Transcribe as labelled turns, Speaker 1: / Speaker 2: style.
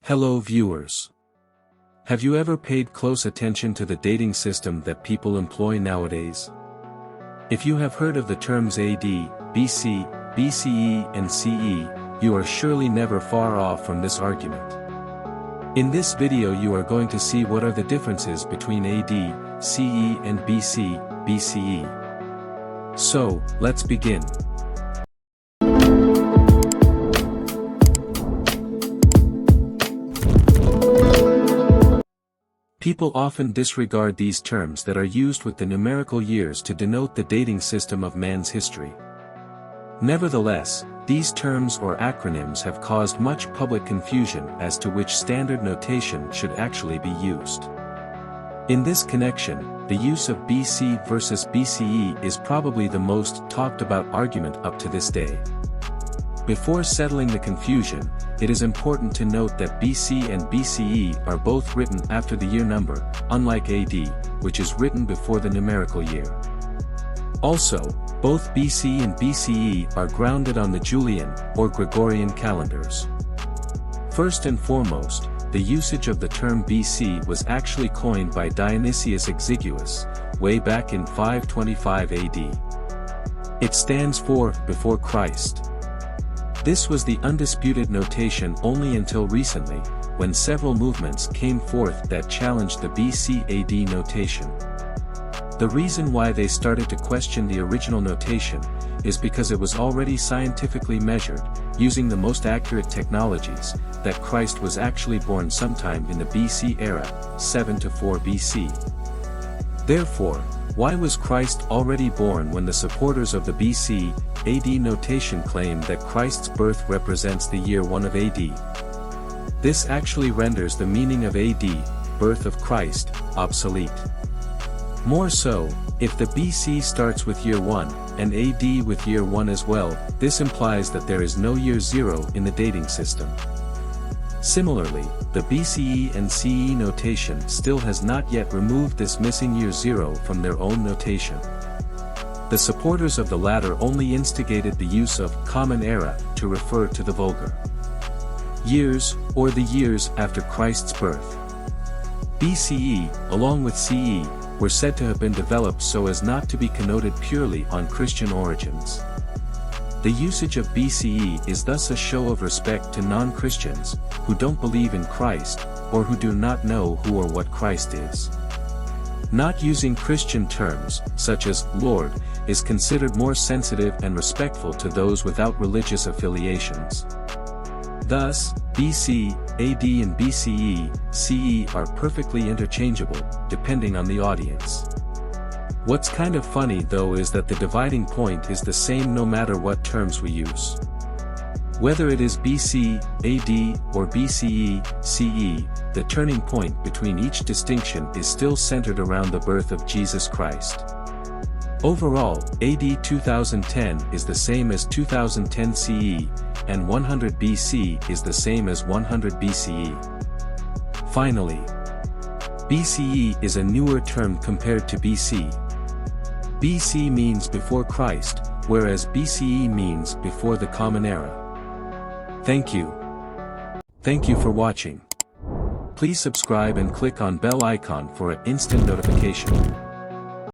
Speaker 1: Hello viewers. Have you ever paid close attention to the dating system that people employ nowadays? If you have heard of the terms AD, BC, BCE and CE, you are surely never far off from this argument. In this video you are going to see what are the differences between AD, CE and BC, BCE. So, let's begin. People often disregard these terms that are used with the numerical years to denote the dating system of man's history. Nevertheless, these terms or acronyms have caused much public confusion as to which standard notation should actually be used. In this connection, the use of BC versus BCE is probably the most talked about argument up to this day. Before settling the confusion, it is important to note that BC and BCE are both written after the year number, unlike AD, which is written before the numerical year. Also, both BC and BCE are grounded on the Julian, or Gregorian calendars. First and foremost, the usage of the term BC was actually coined by Dionysius Exiguus, way back in 525 AD. It stands for, before Christ. This was the undisputed notation only until recently, when several movements came forth that challenged the BC AD notation. The reason why they started to question the original notation is because it was already scientifically measured, using the most accurate technologies, that Christ was actually born sometime in the BC era, 7 to 4 BC. Therefore, why was Christ already born when the supporters of the BC AD notation claim that Christ's birth represents the year 1 of AD? This actually renders the meaning of AD, birth of Christ, obsolete. More so, if the BC starts with year 1, and AD with year 1 as well, this implies that there is no year 0 in the dating system. Similarly, the BCE and CE notation still has not yet removed this missing year 0 from their own notation. The supporters of the latter only instigated the use of common era to refer to the vulgar years, or the years after Christ's birth. BCE, along with CE, were said to have been developed so as not to be connoted purely on Christian origins. The usage of BCE is thus a show of respect to non-Christians, who don't believe in Christ, or who do not know who or what Christ is. Not using Christian terms, such as Lord, is considered more sensitive and respectful to those without religious affiliations. Thus, BC, AD and BCE, CE are perfectly interchangeable, depending on the audience. What's kind of funny though is that the dividing point is the same no matter what terms we use. Whether it is BC, AD, or BCE, CE, the turning point between each distinction is still centered around the birth of Jesus Christ. Overall, AD 2010 is the same as 2010 CE, and 100 BC is the same as 100 BCE. Finally, BCE is a newer term compared to BC. BC means before Christ, whereas BCE means before the Common Era. Thank you. Thank you for watching. Please subscribe and click on bell icon for an instant notification.